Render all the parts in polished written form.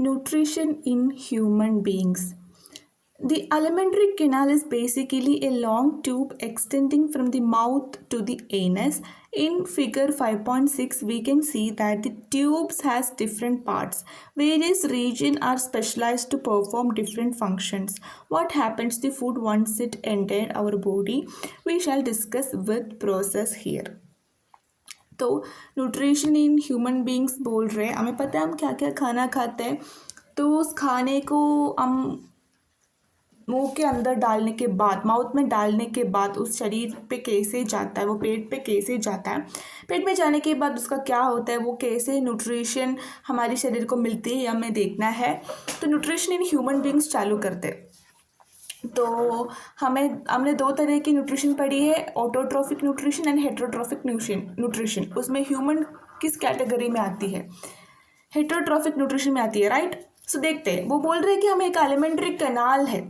Nutrition in human beings. The alimentary canal is basically a long tube extending from the mouth to the anus. In figure 5.6, we can see that the tubes has different parts. Various regions are specialized to perform different functions. What happens to the food once it entered our body? We shall discuss with process here. तो nutrition in human beings बोल रहे हैं, हमें पता है हम क्या क्या खाना खाते हैं, तो उस खाने को हम मुंह के अंदर डालने के बाद, माउथ में डालने के बाद उस शरीर पे कैसे जाता है, वो पेट पे कैसे जाता है, पेट में जाने के बाद उसका क्या होता है, वो कैसे न्यूट्रिशन हमारे शरीर को मिलती है, हमें देखना है। तो न्यूट्रिशन इन ह्यूमन बींग्स चालू करते हैं। तो हमने दो तरह की न्यूट्रिशन पढ़ी है, autotrophic nutrition and heterotrophic nutrition. उसमें ह्यूमन किस कैटेगरी में आती है? हेटेरोट्रॉफिक न्यूट्रिशन में आती है, राइट। सो देखते हैं, वो बोल रहे हैं कि हमें एक एलिमेंट्री कैनाल है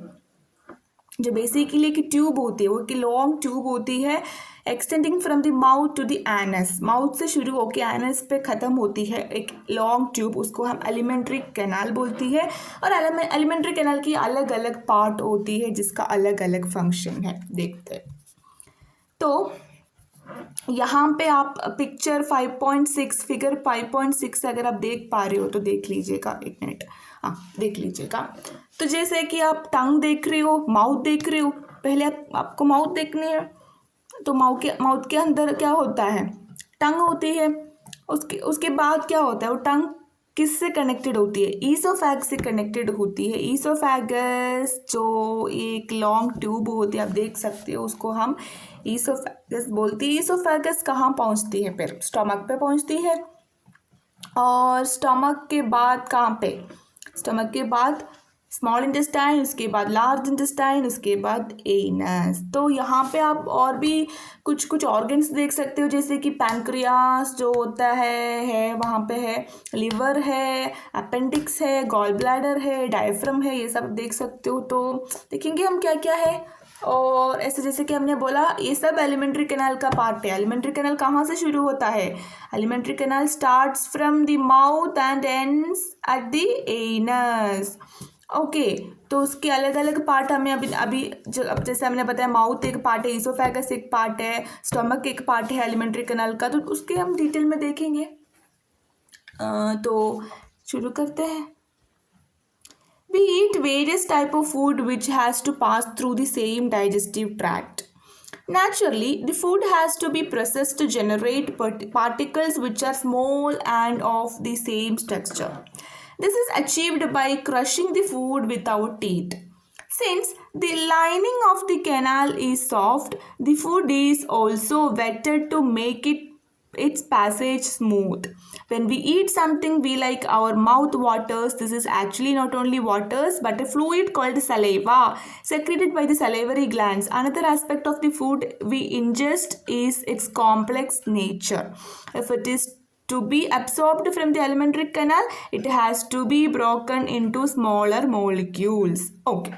जो बेसिकली एक ट्यूब होती है, वो एक लॉन्ग ट्यूब होती है extending from the mouth to the anus. Mouth से शुरू होकर एनस पे ख़त्म होती है एक लॉन्ग ट्यूब, उसको हम एलिमेंट्री कैनाल बोलती है। और एलिमेंट्री कैनाल की अलग अलग पार्ट होती है जिसका अलग अलग फंक्शन है। देखते हैं, तो यहाँ पे आप पिक्चर 5.6 फिगर 5.6 अगर आप देख पा रहे हो तो देख लीजिएगा, एक मिनट, हाँ देख लीजिएगा। तो जैसे कि आप टंग देख रहे हो, माउथ देख रहे हो, पहले आपको माउथ देखनी है। तो माउथ के अंदर क्या होता है? टंग होती है। उसके बाद क्या होता है? वो टंग किससे कनेक्टेड होती है? ईसोफेगस से कनेक्टेड होती है। ईसोफेगस जो एक लॉन्ग ट्यूब होती है, आप देख सकते हो, उसको हम ईसोफेगस बोलती है। ईसोफेगस कहाँ पहुँचती है? फिर स्टमक पे पहुँचती है। और स्टमक के बाद कहाँ पे? स्टमक के बाद स्मॉल इंटेस्टाइन, उसके बाद लार्ज इंटेस्टाइन, उसके बाद एनस। तो यहाँ पे आप और भी कुछ ऑर्गन्स देख सकते हो, जैसे कि पैंक्रियास जो होता है वहाँ पे है, लिवर है, अपेंडिक्स है, गॉल ब्लैडर है, डायफ्राम है, ये सब देख सकते हो। तो देखेंगे हम क्या क्या है। और ऐसे जैसे कि हमने बोला, ये सब एलिमेंट्री कैनाल का पार्ट है। एलिमेंट्री कैनाल कहाँ से शुरू होता है? Alimentary canal starts from the mouth and ends at the anus. Okay, तो उसके अलग अलग पार्ट हमें अभी अब जैसे हमने बताया, माउथ एक पार्ट है, ईसोफेगस एक पार्ट है, स्टमक एक पार्ट है एलिमेंट्री कैनाल का, तो उसके हम डिटेल में देखेंगे। तो शुरू करते हैं। We eat various type of food which has to pass through the same digestive tract. Naturally, the food has to be processed to generate particles which are small and of the same structure. This is achieved by crushing the food without teeth. Since the lining of the canal is soft, the food is also wetted to make its passage smooth. When we eat something, we like our mouth waters. This is actually not only waters but a fluid called saliva secreted by the salivary glands. Another aspect of the food we ingest is its complex nature. If it is to be absorbed from the alimentary canal, it has to be broken into smaller molecules. Okay.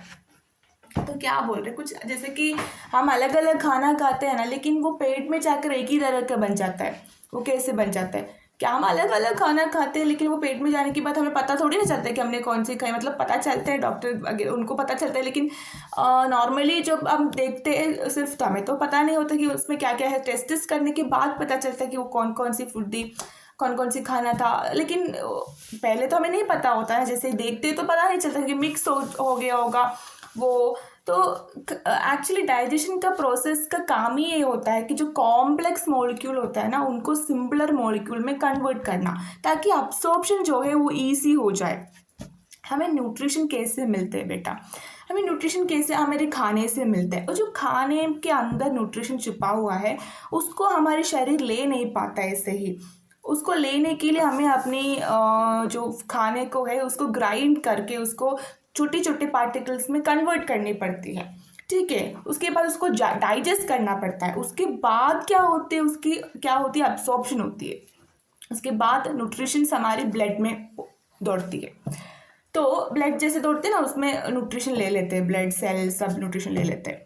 तो क्या बोल रहे, कुछ जैसे कि हम अलग अलग खाना खाते हैं ना, लेकिन वो पेट में जाकर एक ही तरह का बन जाता है। वो कैसे बन जाता है? क्या हम अलग अलग खाना खाते हैं, लेकिन वो पेट में जाने के बाद हमें पता थोड़ी ना चलता है कि हमने कौन सी खाई। मतलब पता चलता है, डॉक्टर उनको पता चलता है, लेकिन नॉर्मली जब हम देखते हैं सिर्फ, तो हमें तो पता नहीं होता कि उसमें क्या क्या है। टेस्ट करने के बाद पता चलता है कि वो कौन कौन सी फूड दी, कौन कौन सी खाना था। लेकिन पहले तो हमें नहीं पता होता है, जैसे देखते तो पता नहीं चलता कि मिक्स हो गया होगा वो। तो एक्चुअली डाइजेशन का प्रोसेस का काम ही ये होता है कि जो कॉम्प्लेक्स मॉलिक्यूल होता है ना, उनको सिंपलर मॉलिक्यूल में कन्वर्ट करना, ताकि अब्सॉर्प्शन जो है वो ईजी हो जाए। हमें न्यूट्रिशन कैसे मिलते हैं बेटा? हमें न्यूट्रिशन कैसे हमारे खाने से मिलता है। और जो खाने के अंदर न्यूट्रिशन छुपा हुआ है उसको हमारे शरीर ले नहीं पाता है सही। उसको लेने के लिए हमें अपनी जो खाने को है उसको ग्राइंड करके उसको छोटे छोटे पार्टिकल्स में कन्वर्ट करनी पड़ती है, ठीक है। उसके बाद उसको डाइजेस्ट करना पड़ता है। उसके बाद क्या होती है, उसकी क्या होती है, अब्सॉर्प्शन होती है। उसके बाद न्यूट्रिशन हमारे ब्लड में दौड़ती है। तो ब्लड जैसे दौड़ते हैं ना, उसमें न्यूट्रिशन ले लेते हैं, ब्लड सेल सब न्यूट्रिशन ले लेते हैं।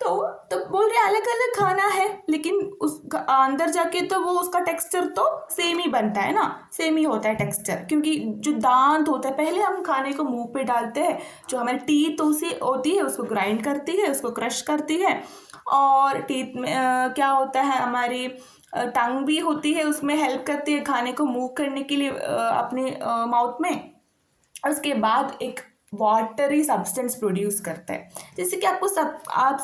तो तो बोल रहे अलग अलग खाना है, लेकिन उस अंदर जाके तो वो उसका टेक्सचर तो सेम ही बनता है ना, सेम ही होता है टेक्सचर, क्योंकि जो दांत होता है पहले हम खाने को मुंह पे डालते हैं, जो हमारी टीथ उसी होती है उसको ग्राइंड करती है, उसको क्रश करती है, और टीथ में क्या होता है हमारी टंग भी होती है, उसमें हेल्प करती है खाने को मूव करने के लिए अपने माउथ में। और उसके बाद एक वाटरी सब्सटेंस प्रोड्यूस करता है। जैसे कि आप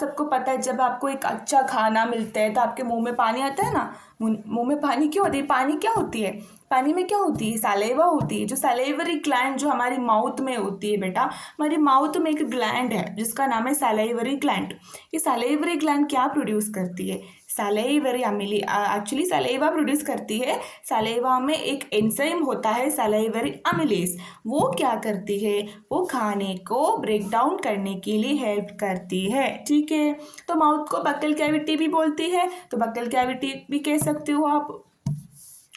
सबको पता है, जब आपको एक अच्छा खाना मिलता है तो आपके मुंह में पानी आता है ना। मुंह में पानी क्यों होती है? पानी क्या होती है? पानी में क्या होती है? सलेवा होती है। जो सलेवरी ग्लैंड जो हमारी माउथ में होती है बेटा, हमारी माउथ में एक ग्लैंड है जिसका नाम है सलेवरी ग्लैंड। ये सलेवरी ग्लैंड क्या प्रोड्यूस करती है? सलेवरी अमिली एक्चुअली सलेवा प्रोड्यूस करती है। सलेवा में एक एंजाइम होता है सलेवरी अमिलेज। वो क्या करती है? वो खाने को ब्रेक डाउन करने के लिए हेल्प करती है। ठीक है, तो माउथ को बक्कल कैविटी भी बोलती है, तो बक्कल कैविटी भी कह सकते हो आप।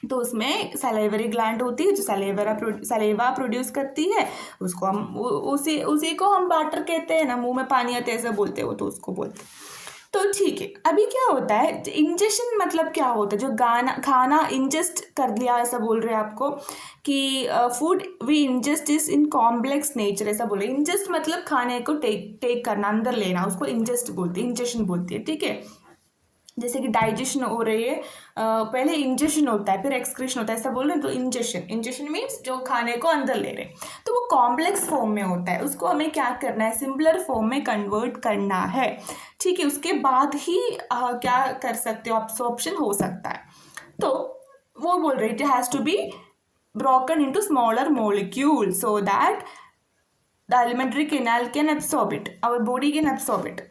तो उसमें सलेवरी ग्लैंड होती है जो सलेवा प्रोड्यूस करती है। उसको हम उसी को हम वाटर कहते हैं ना, मुंह में पानी आता है ऐसा बोलते हो तो उसको बोलते हैं। तो ठीक है, अभी क्या होता है इंजेशन, मतलब क्या होता है? जो खाना इंजेस्ट कर लिया ऐसा बोल रहे हैं आपको कि food we ingest is in complex nature, ऐसा बोल रहे हैं। इंजेस्ट मतलब खाने को टेक करना, अंदर लेना, उसको इंजेस्ट बोलते हैं, इंजेशन बोलती है। ठीक है, जैसे कि डाइजेशन हो रही है, पहले इंजेशन होता है फिर एक्सक्रीशन होता है, ऐसा बोल रहे हैं। तो इंजेशन मीन्स जो खाने को अंदर ले रहे हैं, तो वो कॉम्प्लेक्स फॉर्म में होता है, उसको हमें क्या करना है? सिंपलर फॉर्म में कन्वर्ट करना है। ठीक है, उसके बाद ही क्या कर सकते हो? अब्सॉर्प्शन हो सकता है। तो वो बोल रहे, it has to be broken into smaller molecule so that the alimentary canal can absorb it, our body can absorb it.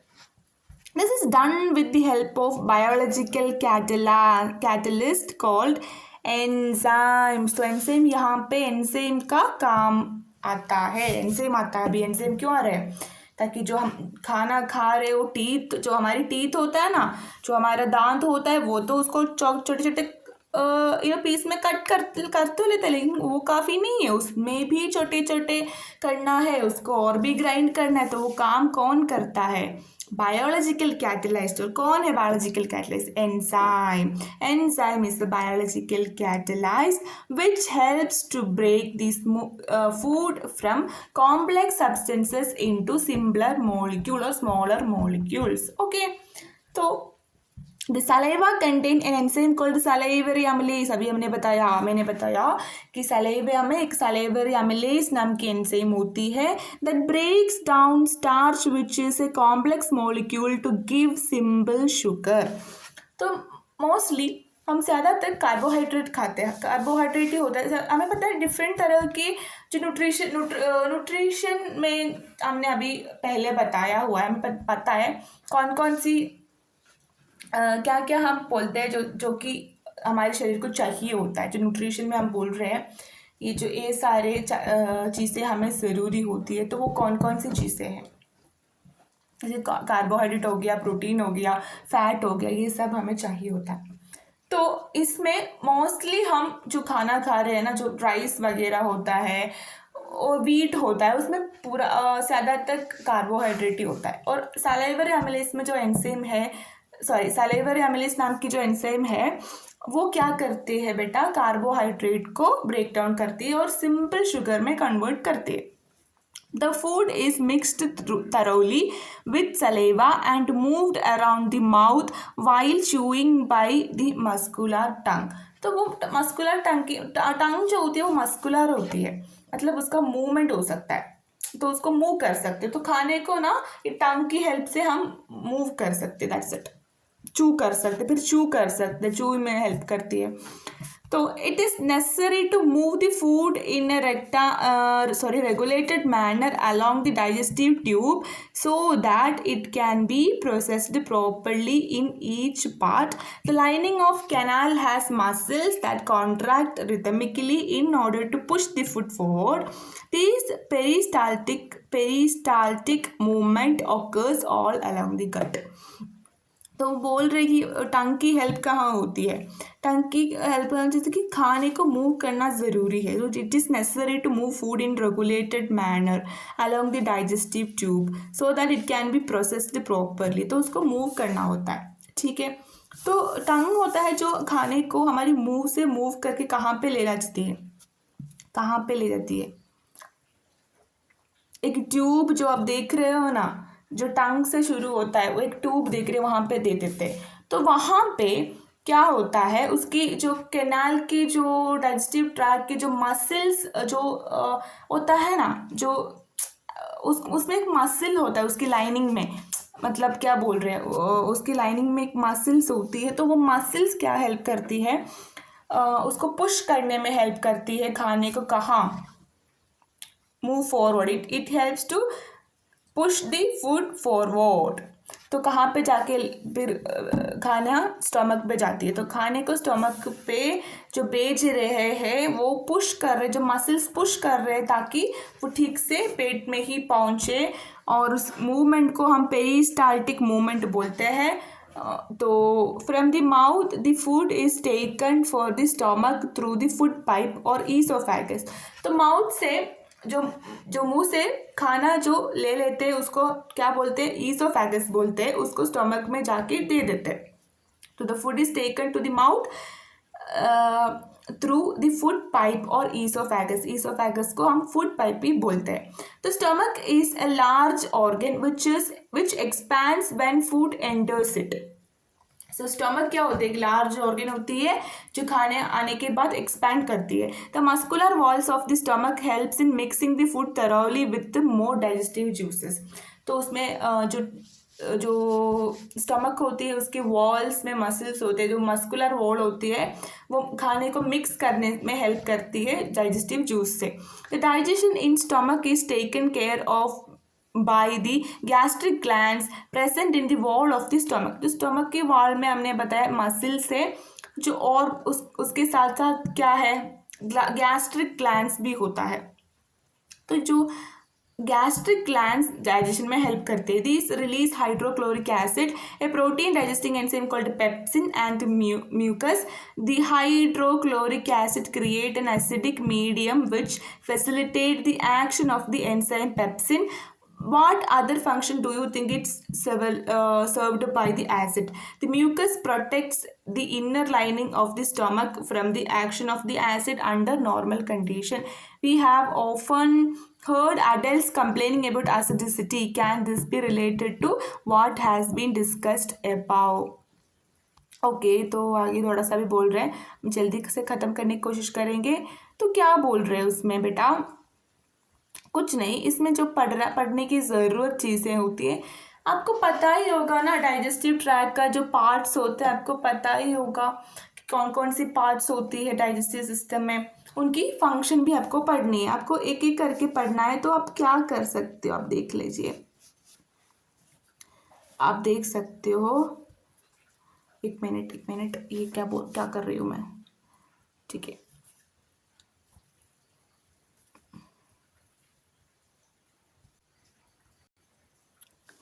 This is done with the help of biological catalyst called enzymes. तो enzyme, यहाँ पे enzyme का काम आता है। Enzyme आता है। अभी एंजाइम क्यों आ रहा है? ताकि जो हम खाना खा रहे हो, टीथ, जो हमारी टीथ होता है ना, जो हमारा दांत होता है, वो तो उसको छोटे छोटे पीस में कट कर तो लेते, लेकिन वो काफ़ी नहीं है, उसमें भी छोटे छोटे करना है, उसको और भी ग्राइंड करना है। तो वो काम कौन करता है? Biological catalyst. और कौन है biological catalyst? Enzyme is the biological catalyst which helps to break this food from complex substances into simpler molecule और स्मॉलर मॉलिक्यूल्स। ओके, तो The saliva contain an enzyme called salivary amylase. अभी मैंने बताया कि saliva में एक salivary amylase नाम की एंजाइम होती है that breaks down starch which is a complex molecule to give simple sugar. तो मोस्टली हम ज़्यादातर कार्बोहाइड्रेट खाते हैं, कार्बोहाइड्रेट ही होता है। हमें पता है डिफरेंट तरह के जो न्यूट्रिशन में हमने अभी पहले बताया हुआ है, हमें पता है कौन कौन सी क्या क्या हम बोलते हैं जो कि हमारे शरीर को चाहिए होता है। जो न्यूट्रिशन में हम बोल रहे हैं, ये सारे चीज़ें हमें ज़रूरी होती है। तो वो कौन कौन सी चीज़ें हैं? जैसे कार्बोहाइड्रेट हो गया, प्रोटीन हो गया, फैट हो गया, ये सब हमें चाहिए होता है। तो इसमें मोस्टली हम जो खाना खा रहे हैं ना, जो राइस वगैरह होता है और वीट होता है, उसमें पूरा ज़्यादातर कार्बोहाइड्रेट ही होता है। और सलाइवरी अमिलेज में जो एंजाइम है, सलाइवरी अमिलेज नाम की जो एंजाइम है, वो क्या करते हैं बेटा? कार्बोहाइड्रेट को ब्रेक डाउन करती है और सिंपल शुगर में कन्वर्ट करती है। The food is mixed thoroughly with saliva and moved around the mouth while chewing by the muscular tongue. तो वो मस्कुलर टंग जो होती है वो मस्कुलर होती है, मतलब उसका मूवमेंट हो सकता है, तो उसको मूव कर सकते हैं। तो खाने को ना ये टंग की हेल्प से हम मूव कर सकते, दैट्स इट। चू कर सकते, फिर चू कर सकते, चू में हेल्प करती है। तो it is necessary to move the food in a regulated manner along the digestive tube so that it can be processed properly in each part. The lining of canal has muscles that contract rhythmically in order to push the food forward. This peristaltic movement occurs all along the gut. तो वो बोल रहे कि टंग की help कहाँ होती है, टंग की हेल्प जैसे कि खाने को मूव करना ज़रूरी है, तो it is necessary to move food in regulated manner along the digestive tube so that it can be processed properly, तो उसको मूव करना होता है, ठीक है। तो टंग होता है जो खाने को हमारी मुंह से मूव करके कहाँ पे ले जाती है, कहाँ पे ले जाती है, एक ट्यूब जो आप देख रहे हो ना, जो टंग से शुरू होता है, वो एक ट्यूब देख रहे हो वहाँ पे दे देते हैं। तो वहाँ पे क्या होता है, उसकी जो कैनाल के जो डाइजेस्टिव ट्रैक के जो मसल्स जो होता है ना, जो उसमें एक मसल होता है उसकी लाइनिंग में, मतलब क्या बोल रहे हैं, उसकी लाइनिंग में एक मसल्स होती है, तो वो मसल्स क्या हेल्प करती है, उसको पुश करने में हेल्प करती है खाने को कहाँ move forward, it helps to push the food forward. तो कहाँ पे जाके फिर खाना स्टमक पे जाती है, तो खाने को स्टमक पे जो भेज रहे हैं वो पुश कर रहे, जो मसल्स पुश कर रहे हैं ताकि वो ठीक से पेट में ही पहुँचे, और उस मूवमेंट को हम पेरिस्टाल्टिक मूवमेंट बोलते हैं। तो from the mouth the food is taken for the stomach through the food pipe और ईसोफेगस। तो माउथ से जो जो मुंह से खाना जो ले लेते हैं उसको क्या बोलते हैं, ईसोफेगस बोलते हैं, उसको स्टमक में जाके दे देते हैं। तो the food is taken to the mouth through the food pipe और ईसोफेगस को हम फूड पाइप भी बोलते हैं। तो stomach is a large organ which expands when food enters it. So stomach क्या होती है, एक लार्ज ऑर्गन होती है जो खाने आने के बाद एक्सपैंड करती है। The muscular walls of the stomach helps in mixing the food thoroughly with more digestive juices. तो उसमें जो स्टमक होती है उसके वॉल्स में मसल्स होते हैं, जो मस्कुलर वॉल होती है वो खाने को मिक्स करने में हेल्प करती है डाइजेस्टिव जूस से। The digestion in stomach is taken care of by the gastric glands present in the wall of the stomach। तो स्टमक के वॉल में हमने बताया मसल्स है जो, और उसके साथ साथ क्या है, गैस्ट्रिक ग्लैंड्स भी होता है। तो जो गैस्ट्रिक ग्लैंड्स डाइजेशन में हेल्प करते हैं, this release hydrochloric acid, a protein digesting enzyme called pepsin and mucus. The hydrochloric acid create an acidic medium which facilitate the action of the enzyme pepsin। What other function do you think it's served by the acid? The mucus protects the inner lining of the stomach from the action of the acid under normal condition. We have often heard adults complaining about acidity. Can this be related to what has been discussed above? Okay तो आगे थोड़ा सा भी बोल रहे हैं, हम जल्दी से ख़त्म करने की कोशिश करेंगे। तो क्या बोल रहे हैं उसमें बेटा, कुछ नहीं, इसमें जो पढ़ने की ज़रूरत चीज़ें होती है आपको पता ही होगा ना, डाइजेस्टिव ट्रैक का जो पार्ट्स होते हैं आपको पता ही होगा कि कौन कौन सी पार्ट्स होती है डाइजेस्टिव सिस्टम में, उनकी फंक्शन भी आपको पढ़नी है, आपको एक एक करके पढ़ना है। तो आप क्या कर सकते हो, आप देख लीजिए, आप देख सकते हो, एक मिनट ये क्या कर रही हूँ मैं, ठीक है।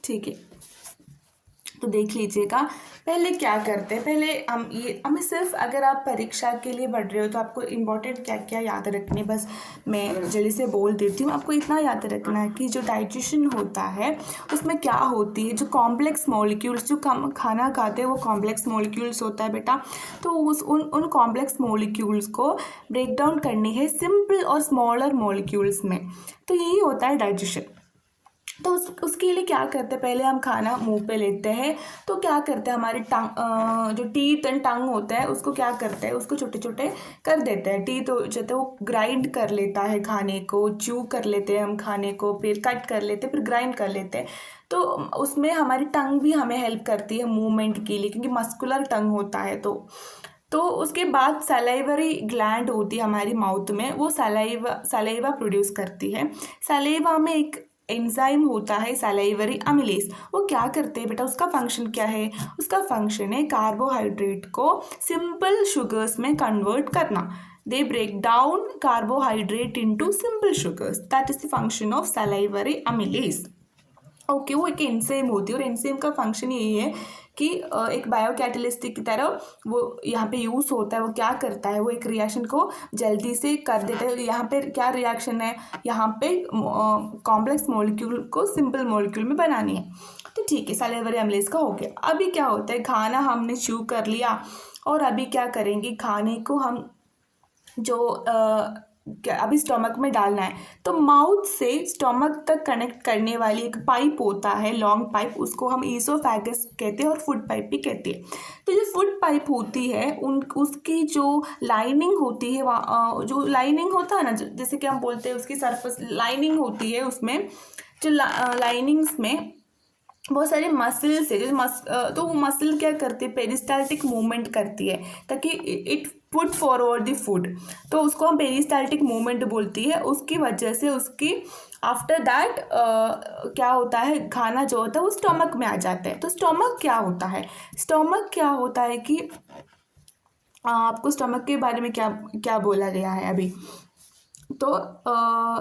ठीक है, तो देख लीजिएगा पहले क्या करते हैं, पहले हमें सिर्फ, अगर आप परीक्षा के लिए पढ़ रहे हो तो आपको इम्पोर्टेंट क्या क्या याद रखने, बस मैं जल्दी से बोल देती हूँ। आपको इतना याद रखना है कि जो डाइजेशन होता है उसमें क्या होती है, जो कॉम्प्लेक्स मॉलिक्यूल्स, जो खाना खाते हैं वो कॉम्प्लेक्स मॉलिक्यूल्स होता है बेटा। तो उन कॉम्प्लेक्स मॉलिक्यूल्स को ब्रेक डाउन करनी है सिंपल और स्मॉलर मॉलिक्यूल्स में, तो यही होता है डाइजेशन। तो उसके लिए क्या करते हैं, पहले हम खाना मुंह पे लेते हैं, तो क्या करते हैं, हमारे टंग जो टीथ एंड टंग होता है उसको क्या करते हैं, उसको छोटे छोटे कर देते हैं। टीथ जो है वो ग्राइंड कर लेता है खाने को, च्यू कर लेते हैं हम खाने को, फिर कट कर लेते हैं, फिर ग्राइंड कर लेते हैं। तो उसमें हमारी टंग भी हमें हेल्प करती है मूवमेंट के लिए, क्योंकि मस्कुलर टंग होता है। तो उसके बाद सलाइवरी ग्लैंड होती है हमारी माउथ में, वो सलाइवा प्रोड्यूस करती है। सलाइवा में एक एंजाइम होता है सलाइवरी अमिलेज, वो क्या करते हैं बेटा, उसका फंक्शन क्या है, उसका फंक्शन है कार्बोहाइड्रेट को सिंपल शुगर्स में कन्वर्ट करना। They break down carbohydrate into simple sugars, that is the function of salivary amylase. Okay, वो एक एंजाइम होती है और एंजाइम का फंक्शन यही है कि एक बायो कैटलिस्ट की तरह वो यहाँ पे यूज़ होता है। वो क्या करता है, वो एक रिएक्शन को जल्दी से कर देता है। यहाँ पे क्या रिएक्शन है, यहाँ पे कॉम्प्लेक्स मॉलिक्यूल को सिंपल मॉलिक्यूल में बनानी है। तो ठीक है, सैलिवरी अम्लेज का हो गया। अभी क्या होता है, खाना हमने च्यू कर लिया और अभी क्या करेंगे, खाने को हम जो अभी स्टमक में डालना है, तो माउथ से स्टमक तक कनेक्ट करने वाली एक पाइप होता है, लॉन्ग पाइप, उसको हम ईसोफेगस कहते हैं और फूड पाइप भी कहते हैं। तो जो फूड पाइप होती है उसकी जो लाइनिंग होती है, जो लाइनिंग होता है ना, जैसे कि हम बोलते हैं उसकी सरफेस लाइनिंग होती है, उसमें जो लाइनिंग्स में बहुत सारे मसल्स है, तो वो मसल क्या करती है, पेरिस्टाल्टिक मूवमेंट करती है ताकि it put forward the food. तो उसको हम पेरिस्टाल्टिक मूवमेंट बोलती है। उसकी वजह से उसकी आफ्टर दैट क्या होता है, खाना जो होता है वो स्टमक में आ जाता है। तो स्टमक क्या होता है कि आपको स्टमक के बारे में क्या क्या बोला गया है अभी। तो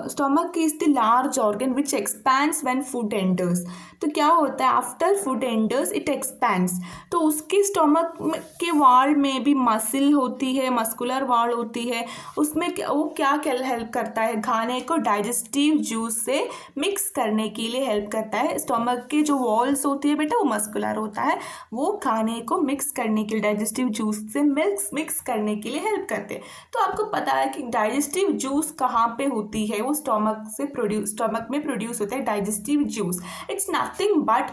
stomach is the large organ which expands when food enters. तो क्या होता है, after food enters it expands. तो उसके स्टमक के वाल में भी मसल होती है, मस्कुलर वाल होती है। उसमें वो क्या हेल्प करता है, खाने को डाइजेस्टिव जूस से मिक्स करने के लिए हेल्प करता है। स्टमक के जो वॉल्स होती है बेटा, वो मस्कुलर होता है, वो खाने को मिक्स करने के लिए, डाइजेस्टिव जूस से मिक्स करने के लिए हेल्प करते हैं। तो आपको पता है कि डाइजेस्टिव जूस कहाँ पे होती है, वो स्टमक में प्रोड्यूस होता है digestive juice. It's nothing but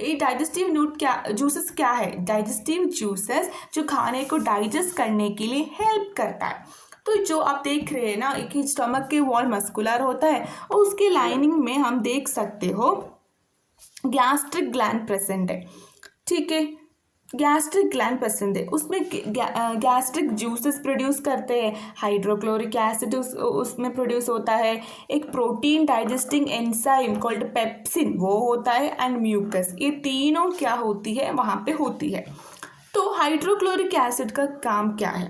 ये डाइजेस्टिव जूसेस क्या है, डाइजेस्टिव जूसेस जो खाने को डाइजेस्ट करने के लिए हेल्प करता है। तो जो आप देख रहे हैं ना कि स्टमक के वॉल मस्कुलर होता है और उसके लाइनिंग में हम देख सकते हो गैस्ट्रिक ग्लैंड प्रेजेंट है। ठीक है, गैस्ट्रिक ग्लैंड पसंद है, उसमें गैस्ट्रिक जूसेस प्रोड्यूस करते हैं, हाइड्रोक्लोरिक एसिड उसमें प्रोड्यूस होता है, एक protein digesting enzyme called pepsin वो होता है, एंड म्यूकस, ये तीनों क्या होती है वहाँ पे होती है। तो हाइड्रोक्लोरिक एसिड का काम क्या है,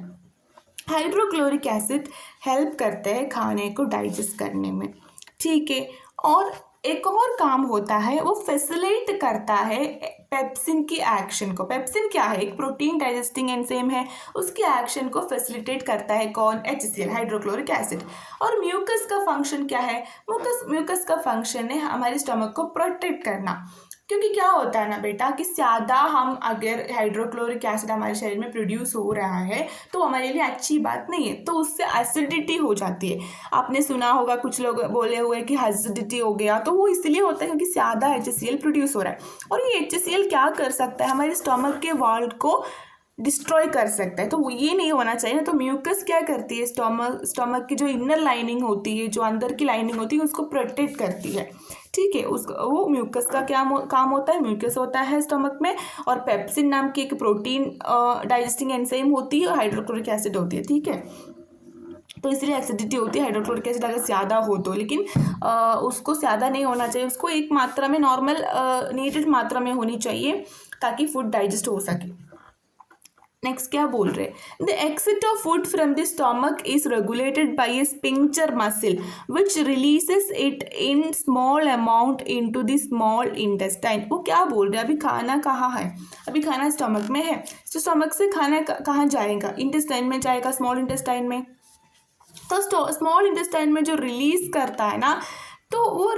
हाइड्रोक्लोरिक एसिड हेल्प करते हैं खाने को डाइजेस्ट करने में। ठीक है, और एक और काम होता है, वो फैसिलिटेट करता है पेप्सिन की एक्शन को। पेप्सिन क्या है, एक प्रोटीन डाइजेस्टिंग एंजाइम है, उसकी एक्शन को फैसिलिटेट करता है कौन, HCl, हाइड्रोक्लोरिक एसिड। और म्यूकस का फंक्शन क्या है, म्यूकस का फंक्शन है हमारे स्टमक को प्रोटेक्ट करना। क्योंकि क्या होता है ना बेटा कि ज़्यादा हम अगर हाइड्रोक्लोरिक एसिड हमारे शरीर में प्रोड्यूस हो रहा है तो हमारे लिए अच्छी बात नहीं है, तो उससे एसिडिटी हो जाती है। आपने सुना होगा कुछ लोग बोले हुए कि एसिडिटी हो गया, तो वो इसलिए होता है क्योंकि ज़्यादा HCl प्रोड्यूस हो रहा है। और ये HCl क्या कर सकता है, हमारे स्टमक के वॉल को डिस्ट्रॉय कर सकता है, तो वो ये नहीं होना चाहिए। तो म्यूकस क्या करती है, स्टमक की जो इनर लाइनिंग होती है, जो अंदर की लाइनिंग होती है, उसको प्रोटेक्ट करती है। ठीक है, वो म्यूकस का क्या काम होता है, म्यूकस होता है स्टमक में, और पेप्सिन नाम की एक प्रोटीन डाइजेस्टिंग एंजाइम होती है, और हाइड्रोक्लोरिक एसिड होती है। ठीक है, तो इसलिए एसिडिटी होती है हाइड्रोक्लोरिक एसिड अगर ज़्यादा हो तो, लेकिन उसको ज़्यादा नहीं होना चाहिए, उसको एक मात्रा में, नॉर्मल नीडेड मात्रा में होनी चाहिए ताकि फूड डाइजेस्ट हो सके। नेक्स्ट क्या बोल रहे हैं, the exit of food from the stomach is regulated by A sphincter muscle which releases it in small amount into the small intestine. वो क्या बोल रहे हैं, अभी खाना कहाँ है, अभी खाना स्टमक में है, तो स्टमक से खाना कहाँ जाएगा, इंटेस्टाइन में जाएगा, स्मॉल इंटेस्टाइन में। तो स्मॉल इंटेस्टाइन में जो रिलीज करता है ना, तो वो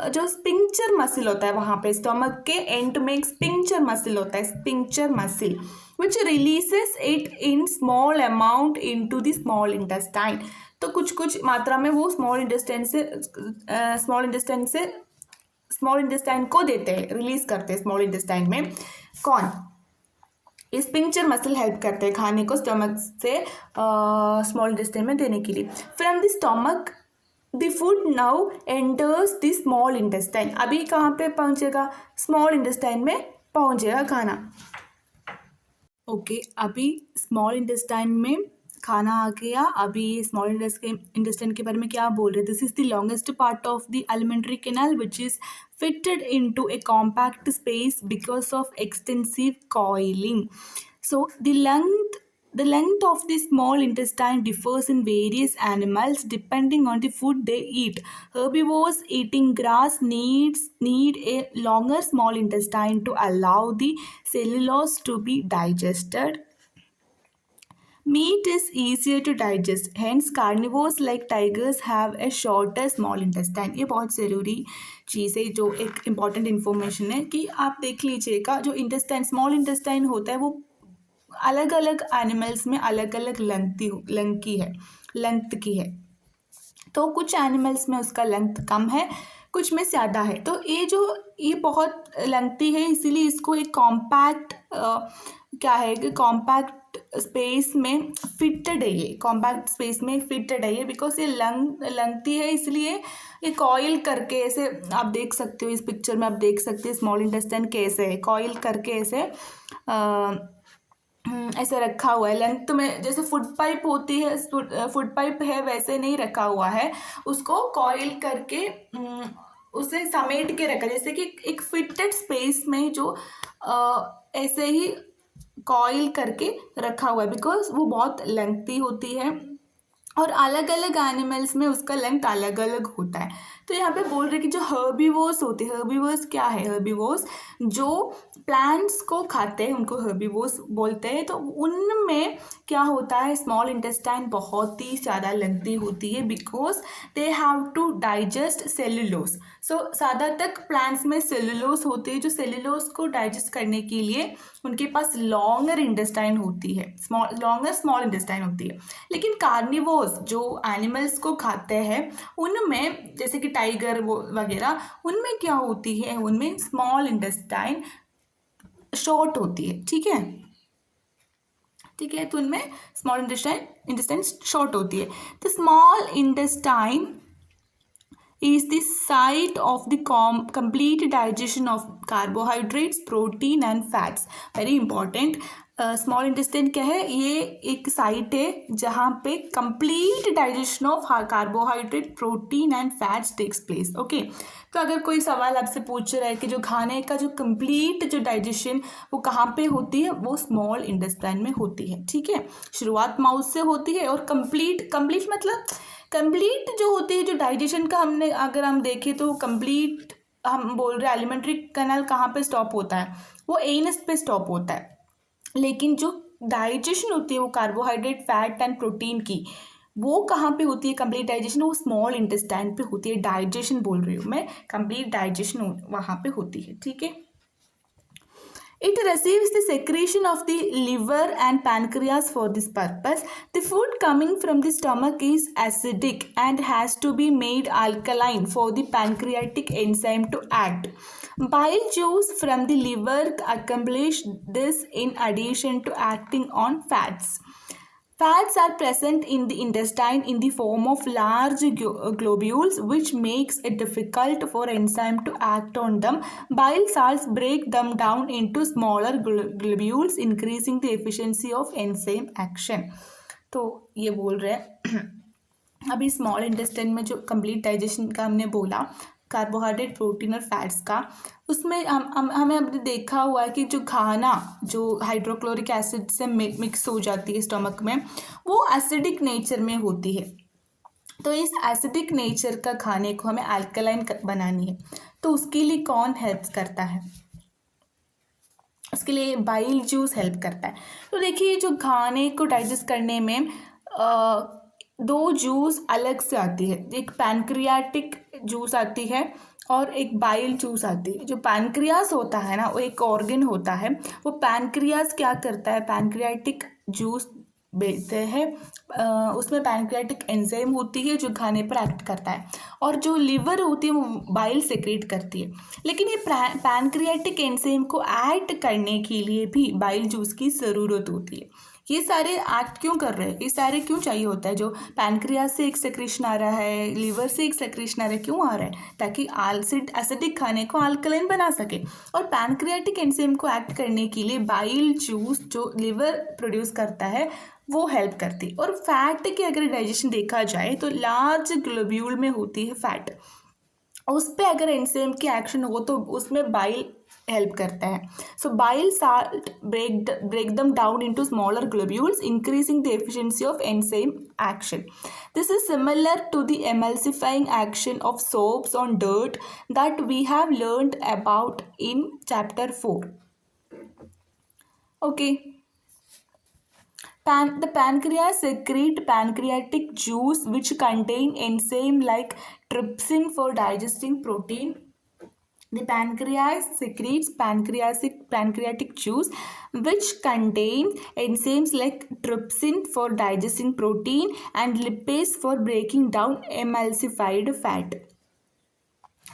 जो स्पिंक्चर मसल होता है वहाँ पे स्टमक के एंड में एक स्पिंक्चर मसल होता है, sphincter muscle which releases it in small amount into the small intestine. तो कुछ मात्रा में वो स्मॉल इंटेस्टाइन को देते हैं, रिलीज करते हैं स्मॉल इंटेस्टाइन में। कौन, स्पिंक्चर मसल हेल्प करते हैं खाने को स्टमक से स्मॉल इंटेस्टाइन में देने के लिए। From the stomach the food now enters the small intestine. अभी कहाँ पे पहुँचेगा, स्मॉल इंटेस्टाइन में पहुँचेगा खाना। ओके, अभी स्मॉल इंटेस्टाइन में खाना आ गया। अभी स्मॉल इंटेस्टाइन के बारे में क्या बोल रहे हैं, this is the longest part of the alimentary canal which is fitted into a compact space because of extensive coiling. So the length The length of the small intestine differs in various animals depending on the food they eat. Herbivores eating grass need a longer small intestine to allow the cellulose to be digested. Meat is easier to digest, hence carnivores like tigers have a shorter small intestine. ये बहुत ज़रूरी चीज़ है, जो एक important information है कि आप देख लीजिएगा, जो इंटेस्टाइन स्मॉल इंटेस्टाइन होता है वो अलग अलग एनिमल्स में अलग अलग लेंथ की है। तो कुछ एनिमल्स में उसका लेंथ कम है, कुछ में ज़्यादा है। तो ये बहुत लेंथी है, इसीलिए इसको एक कॉम्पैक्ट क्या है कि कॉम्पैक्ट स्पेस में फिटेड है, ये कॉम्पैक्ट स्पेस में फिटेड है ये, बिकॉज ये लेंथी है, इसलिए ये कॉइल करके ऐसे आप देख सकते हो, इस पिक्चर में आप देख सकते हो स्मॉल इंटेस्टाइन कैसे है, कॉइल करके ऐसे रखा हुआ है। लेंथ में जैसे फूड पाइप होती है, फूड पाइप है, वैसे नहीं रखा हुआ है, उसको कॉइल करके उसे समेट के रखा, जैसे कि एक फिटेड स्पेस में जो ऐसे ही कॉइल करके रखा हुआ है, बिकॉज वो बहुत लेंथी होती है और अलग अलग एनिमल्स में उसका लेंथ अलग अलग होता है। तो यहाँ पे बोल रहे कि जो हर्बीवोर्स होते हैं, हर्बीवोर्स क्या है, हर्बीवोर्स जो प्लांट्स को खाते हैं उनको हर्बीवोर्स बोलते हैं। तो उनमें क्या होता है, स्मॉल इंटेस्टाइन बहुत ही ज़्यादा लेंथी होती है, because they have to digest cellulose. So ज़्यादातर प्लांट्स में सेलुलोज होते हैं, जो सेलुलोज को डाइजेस्ट करने के लिए उनके पास लॉन्गर इंटेस्टाइन होती है, स्मॉल इंटेस्टाइन होती है। लेकिन कार्निवोर्स जो एनिमल्स को खाते हैं उनमें, जैसे कि टाइगर वो वगैरह, उनमें क्या होती है, उनमें स्मॉल इंटेस्टाइन शॉर्ट होती है। ठीक है, तो उनमें स्मॉल इंटेस्टाइन शॉर्ट होती है। तो small intestine is the site of the complete digestion of carbohydrates, protein and fats. Very important. Small intestine क्या है, ये एक साइट है जहाँ पे complete digestion of carbohydrate, protein and fats takes place. Okay, तो अगर कोई सवाल आपसे पूछ रहा है कि जो खाने का जो कंप्लीट जो डाइजेशन वो कहाँ पे होती है, वो स्मॉल इंटेस्टाइन में होती है। ठीक है, शुरुआत माउथ से होती है और कंप्लीट मतलब कंप्लीट जो होती है, जो डाइजेशन का अगर हम देखें तो कंप्लीट हम बोल रहे हैं एलिमेंट्री कैनाल कहाँ पे स्टॉप होता है, वो एनस पे स्टॉप होता है। लेकिन जो डाइजेशन होती है वो कार्बोहाइड्रेट, फैट एंड प्रोटीन की, वो कहाँ पे होती है कंप्लीट डाइजेशन, वो स्मॉल इंटेस्टाइन पे होती है। डाइजेशन बोल रही हूँ मैं, कंप्लीट डाइजेशन वहाँ पे होती है। ठीक है, it receives the secretion of the liver and pancreas for this purpose. The food coming from the stomach is acidic and has to be made alkaline for the pancreatic enzyme to act. Bile juice from the liver accomplish this in addition to acting on fats. Fats are present in the intestine in the form of large globules, which makes it difficult for enzyme to act on them. Bile salts break them down into smaller globules, increasing the efficiency of enzyme action. तो ये बोल रहे हैं अभी small intestine में जो complete digestion का हमने बोला, कार्बोहाइड्रेट, प्रोटीन और फैट्स का, उसमें हमें अपने देखा हुआ है कि जो खाना जो हाइड्रोक्लोरिक एसिड से मिक्स हो जाती है स्टमक में, वो एसिडिक नेचर में होती है। तो इस एसिडिक नेचर का खाने को हमें अल्कलाइन बनानी है, तो उसके लिए कौन हेल्प करता है, उसके लिए बाइल जूस हेल्प करता है। तो देखिए, जो खाने को डाइजेस्ट करने में दो जूस अलग से आती है, एक पैनक्रियाटिक जूस आती है और एक बाइल जूस आती है। जो पैनक्रियास होता है ना, वो एक ऑर्गन होता है, वो पैनक्रियास क्या करता है, पैनक्रियाटिक जूस बेचते हैं, उसमें पैनक्रियाटिक एंजाइम होती है जो खाने पर एक्ट करता है, और जो लिवर होती है वो बाइल सेक्रेट करती है। लेकिन ये पैनक्रियाटिक एंजाइम को एक्ट करने के लिए भी बाइल जूस की ज़रूरत होती है। ये सारे एक्ट क्यों कर रहे हैं, ये सारे क्यों चाहिए होता है, जो पैनक्रियास से एक सेक्रेशन आ रहा है, लिवर से एक सेक्रेशन आ रहा है, क्यों आ रहा है, ताकि एसिडिक खाने को अल्कलाइन बना सके। और पैनक्रियाटिक एंजाइम को एक्ट करने के लिए बाइल जूस जो लिवर प्रोड्यूस करता है वो हेल्प करती है। और फैट की अगर डाइजेशन देखा जाए तो लार्ज ग्लोब्यूल में होती है फैट, उस पर अगर एंजाइम की एक्शन हो तो उसमें बाइल हेल्प करता है. So bile salt break them down into smaller globules, increasing the efficiency of enzyme action. This is similar to the emulsifying action of soaps on dirt that we have learned about in chapter 4. Okay. The pancreas secrete pancreatic juice which contain enzyme like trypsin for digesting protein. The pancreas secretes pancreatic juice which contains enzymes like trypsin for digesting protein and lipase for breaking down emulsified fat.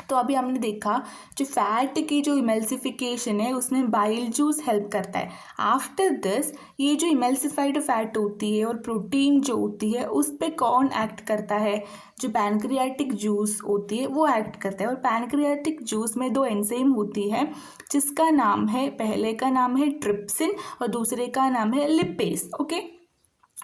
तो अभी हमने देखा जो fat की जो emulsification है उसमें bile juice help करता है. आफ्टर दिस ये जो इमल्सिफाइड फैट होती है और प्रोटीन जो होती है उस पर कौन एक्ट करता है? जो पैनक्रियाटिक जूस होती है वो एक्ट करता है. और पैनक्रियाटिक जूस में दो एंजाइम होती है जिसका नाम है, पहले का नाम है ट्रिप्सिन और दूसरे का नाम है लिपेस. ओके.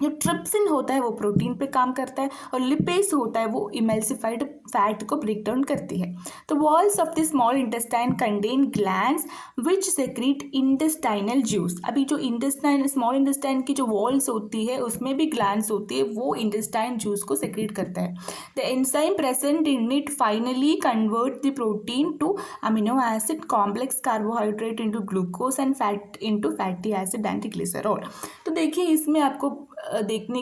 जो ट्रिप्सिन होता है वो प्रोटीन पे काम करता है और लिपेस होता है वो इमल्सिफाइड फैट को ब्रेक डाउन करती है. तो walls of the small intestine contain glands which secrete intestinal juice. अभी जो इंटेस्टाइन स्मॉल इंटेस्टाइन की जो वॉल्स होती है उसमें भी ग्लैंड्स होती है, वो इंटेस्टाइन जूस को सेक्रीट करता है. The enzyme present in it finally convert the protein to amino acid, complex carbohydrate into glucose and fat into fatty acid and glycerol. तो देखिए इसमें आपको देखने